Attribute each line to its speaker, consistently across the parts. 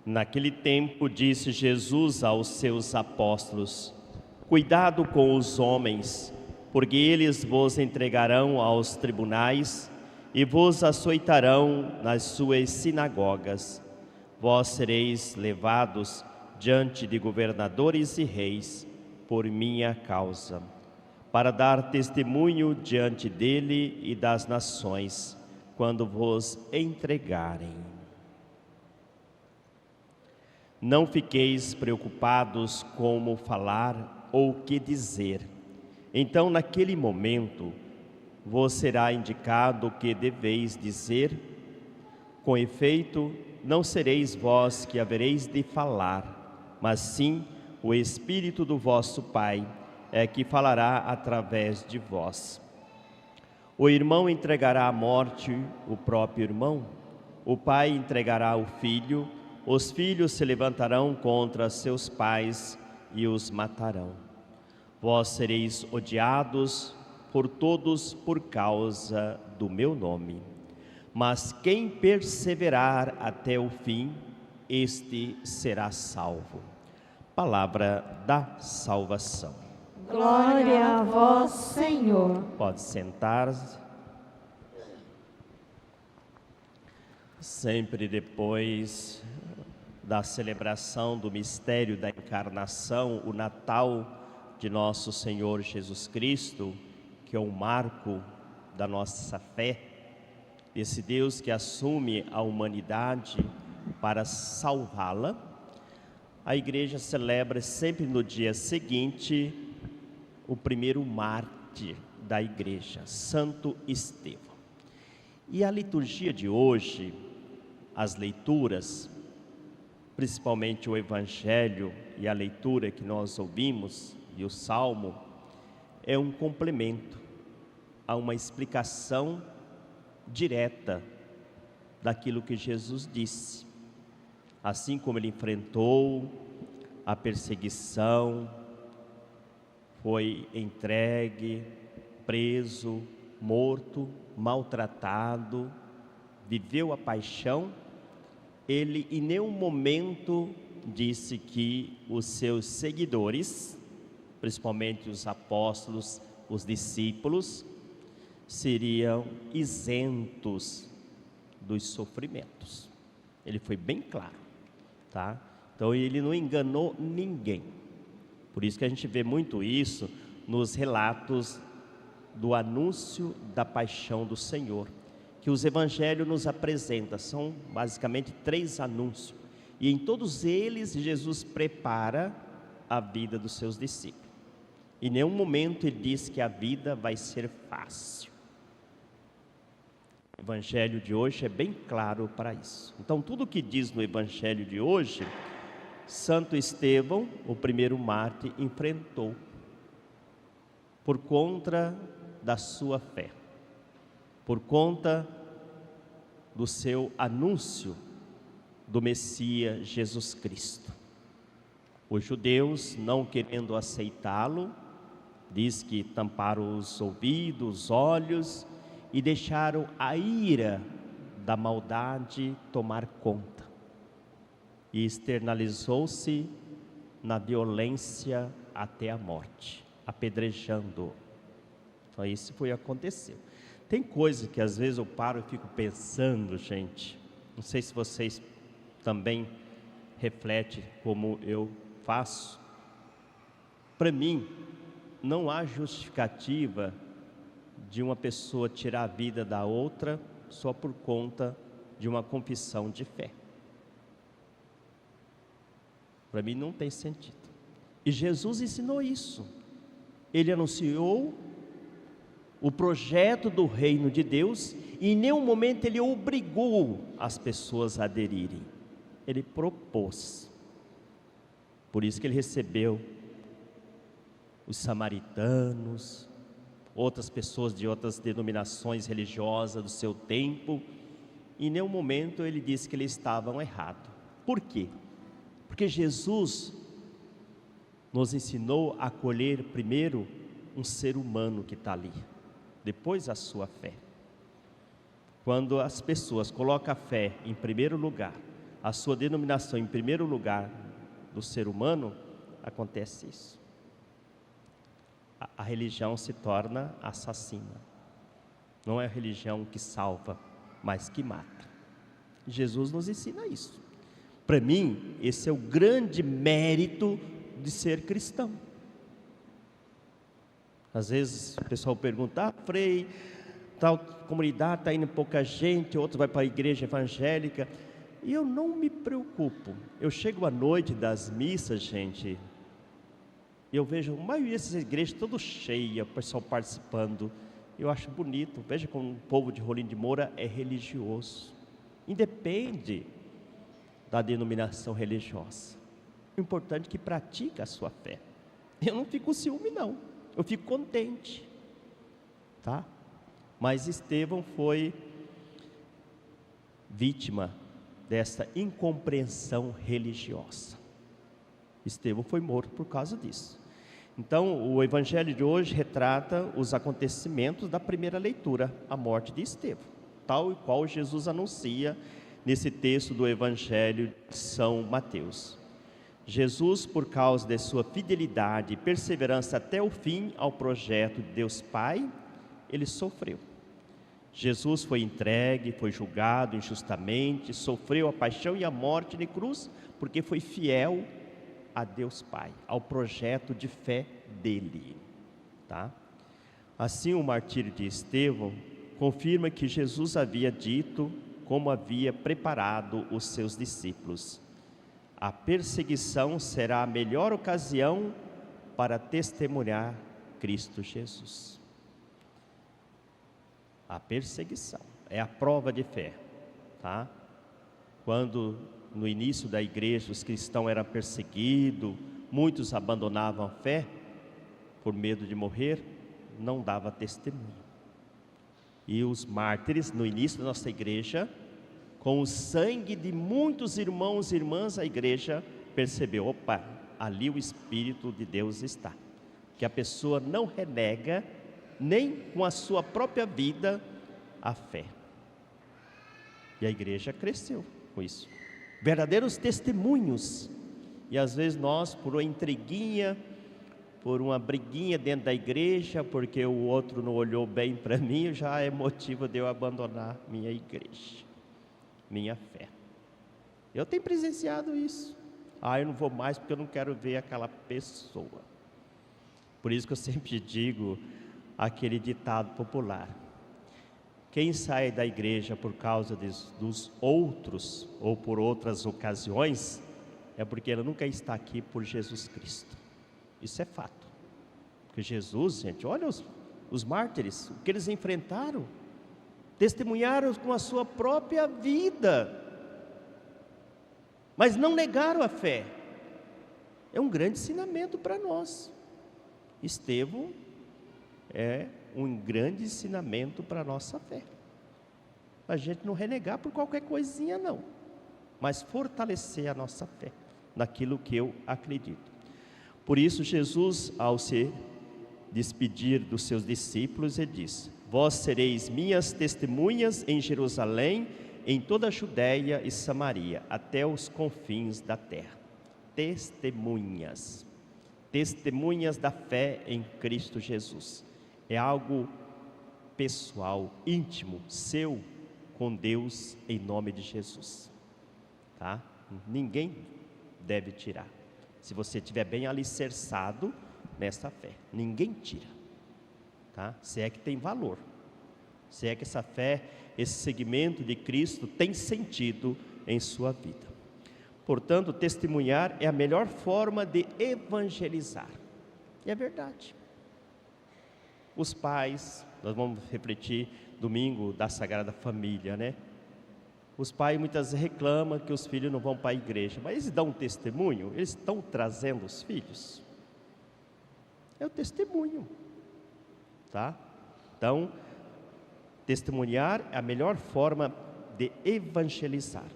Speaker 1: Naquele tempo disse Jesus aos seus apóstolos: Cuidado com os homens, porque eles vos entregarão aos tribunais e vos açoitarão nas suas sinagogas. Vós sereis levados diante de governadores e reis por minha causa, para dar testemunho diante dele e das nações, quando vos entregarem. Não fiqueis preocupados como falar ou o que dizer. Então, naquele momento, vos será indicado o que deveis dizer. Com efeito, não sereis vós que havereis de falar, mas sim o Espírito do vosso Pai é que falará através de vós. O irmão entregará à morte o próprio irmão, o pai entregará o filho, os filhos se levantarão contra seus pais e os matarão. Vós sereis odiados por todos por causa do meu nome. Mas quem perseverar até o fim, este será salvo. Palavra da salvação.
Speaker 2: Glória a vós, Senhor.
Speaker 1: Pode sentar-se. Sempre depois da celebração do mistério da encarnação, o Natal de nosso Senhor Jesus Cristo, que é um marco da nossa fé, esse Deus que assume a humanidade para salvá-la, a igreja celebra sempre no dia seguinte o primeiro mártir da igreja, Santo Estevão. E a liturgia de hoje, as leituras, principalmente o Evangelho e a leitura que nós ouvimos, e o Salmo, é um complemento a uma explicação direta daquilo que Jesus disse. Assim como ele enfrentou a perseguição, foi entregue, preso, morto, maltratado, viveu a paixão, ele em nenhum momento disse que os seus seguidores, principalmente os apóstolos, os discípulos, seriam isentos dos sofrimentos. Ele foi bem claro, tá? Então ele não enganou ninguém. Por isso que a gente vê muito isso nos relatos do anúncio da paixão do Senhor, que os evangelhos nos apresentam. São basicamente 3 anúncios, e em todos eles Jesus prepara a vida dos seus discípulos. Em nenhum momento ele diz que a vida vai ser fácil. O evangelho de hoje é bem claro para isso. Então tudo o que diz no evangelho de hoje, Santo Estevão, o primeiro mártir, enfrentou por conta da sua fé, por conta do seu anúncio do Messias Jesus Cristo. Os judeus, não querendo aceitá-lo, diz que tamparam os ouvidos, os olhos e deixaram a ira da maldade tomar conta. E externalizou-se na violência até a morte, apedrejando. Então isso foi o que aconteceu. Tem coisa que às vezes eu paro e fico pensando, gente, não sei se vocês também refletem como eu faço. Para mim, não há justificativa de uma pessoa tirar a vida da outra só por conta de uma confissão de fé. Para mim não tem sentido. E Jesus ensinou isso. Ele anunciou o projeto do reino de Deus e em nenhum momento ele obrigou as pessoas a aderirem. Ele propôs. Por isso que ele recebeu os samaritanos, outras pessoas de outras denominações religiosas do seu tempo. Em nenhum momento ele disse que eles estavam errados. Por quê? Porque Jesus nos ensinou a acolher primeiro um ser humano que está ali, depois a sua fé. Quando as pessoas colocam a fé em primeiro lugar, a sua denominação em primeiro lugar do ser humano, acontece isso. A religião se torna assassina. Não é a religião que salva, mas que mata. Jesus nos ensina isso. Para mim, esse é o grande mérito de ser cristão. Às vezes o pessoal pergunta: Frei, tal comunidade está indo pouca gente, outro vai para a igreja evangélica. E eu não me preocupo. Eu chego à noite das missas, gente, e eu vejo a maioria dessas igrejas toda cheia, o pessoal participando. Eu acho bonito. Veja como o povo de Rolim de Moura é religioso. Independe da denominação religiosa. O importante é que pratique a sua fé. Eu não fico com ciúme, não. Eu fico contente, tá? Mas Estevão foi vítima dessa incompreensão religiosa. Estevão foi morto por causa disso. Então, o evangelho de hoje retrata os acontecimentos da primeira leitura, a morte de Estevão, tal e qual Jesus anuncia nesse texto do evangelho de São Mateus. Jesus, por causa de sua fidelidade e perseverança até o fim ao projeto de Deus Pai, ele sofreu. Jesus foi entregue, foi julgado injustamente, sofreu a paixão e a morte de cruz, porque foi fiel a Deus Pai, ao projeto de fé dele, tá? Assim, o martírio de Estevão confirma que Jesus havia dito, como havia preparado os seus discípulos: a perseguição será a melhor ocasião para testemunhar Cristo Jesus. A perseguição é a prova de fé, tá? Quando no início da igreja os cristãos eram perseguidos, muitos abandonavam a fé por medo de morrer, não dava testemunho. E os mártires, no início da nossa igreja, com o sangue de muitos irmãos e irmãs, a igreja percebeu: opa, ali o Espírito de Deus está. Que a pessoa não renega, nem com a sua própria vida, a fé. E a igreja cresceu com isso. Verdadeiros testemunhos. E às vezes nós, por uma intriguinha, por uma briguinha dentro da igreja, porque o outro não olhou bem para mim, já é motivo de eu abandonar minha igreja, minha fé. Eu tenho presenciado isso. Eu não vou mais porque eu não quero ver aquela pessoa. Por isso que eu sempre digo aquele ditado popular: quem sai da igreja por causa dos outros ou por outras ocasiões, é porque ele nunca está aqui por Jesus Cristo. Isso é fato. Porque Jesus, gente, olha os mártires, o que eles enfrentaram, testemunharam com a sua própria vida, mas não negaram a fé. É um grande ensinamento para nós. Estevão é um grande ensinamento para a nossa fé. A gente não renegar por qualquer coisinha, não, mas fortalecer a nossa fé naquilo que eu acredito. Por isso, Jesus, ao se despedir dos seus discípulos, ele diz: vós sereis minhas testemunhas em Jerusalém, em toda a Judéia e Samaria, até os confins da terra. Testemunhas, testemunhas da fé em Cristo Jesus. É algo pessoal, íntimo, seu, com Deus, em nome de Jesus, tá? Ninguém deve tirar. Se você estiver bem alicerçado nessa fé, ninguém tira, tá? Se é que tem valor, se é que essa fé, esse segmento de Cristo tem sentido em sua vida. Portanto, testemunhar é a melhor forma de evangelizar. E é verdade. Os pais, nós vamos refletir domingo da Sagrada Família, né? Os pais muitas vezes reclamam que os filhos não vão para a igreja, mas eles dão um testemunho, eles estão trazendo os filhos. É o testemunho, tá? Então, testemunhar é a melhor forma de evangelizar.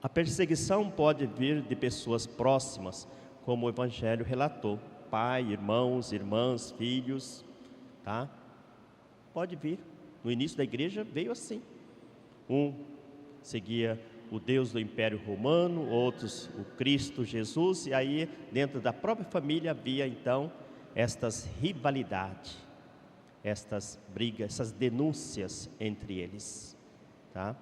Speaker 1: A perseguição pode vir de pessoas próximas, como o Evangelho relatou: pai, irmãos, irmãs, filhos, tá? Pode vir. No início da igreja veio assim. Um seguia o Deus do Império Romano, outros o Cristo Jesus, e aí dentro da própria família havia então estas rivalidades, estas brigas, essas denúncias entre eles, tá?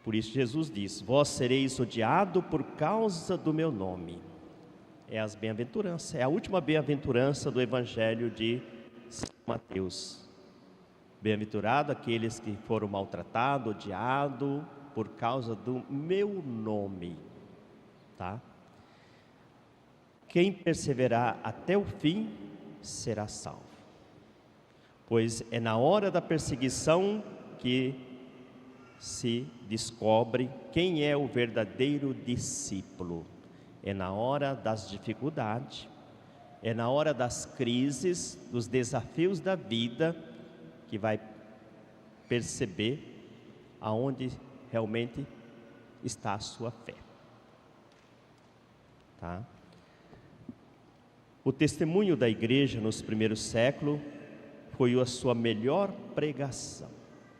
Speaker 1: Por isso Jesus diz: vós sereis odiado por causa do meu nome. É as bem-aventuranças, é a última bem-aventurança do Evangelho de São Mateus. Bem-aventurado aqueles que foram maltratados, odiados por causa do meu nome, tá? Quem perseverar até o fim será salvo. Pois é na hora da perseguição que se descobre quem é o verdadeiro discípulo. É na hora das dificuldades, é na hora das crises, dos desafios da vida, que vai perceber aonde realmente está a sua fé, tá? O testemunho da igreja nos primeiros séculos foi a sua melhor pregação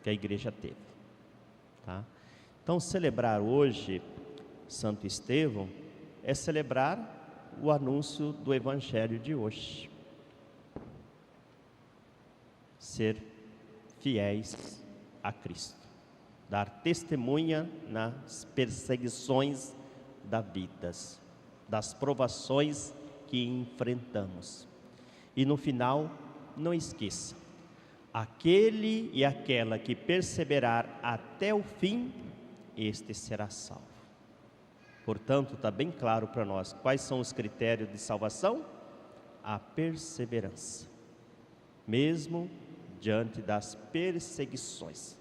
Speaker 1: que a igreja teve, tá? Então, celebrar hoje Santo Estevão é celebrar o anúncio do Evangelho de hoje. Ser fiéis a Cristo, dar testemunha nas perseguições da vida, das provações que enfrentamos. E no final, não esqueça, aquele e aquela que perseverar até o fim, este será salvo. Portanto, está bem claro para nós quais são os critérios de salvação: a perseverança, mesmo diante das perseguições,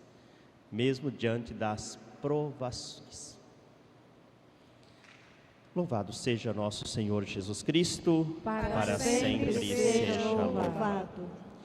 Speaker 1: mesmo diante das provações. Louvado seja nosso Senhor Jesus Cristo,
Speaker 2: para sempre seja louvado.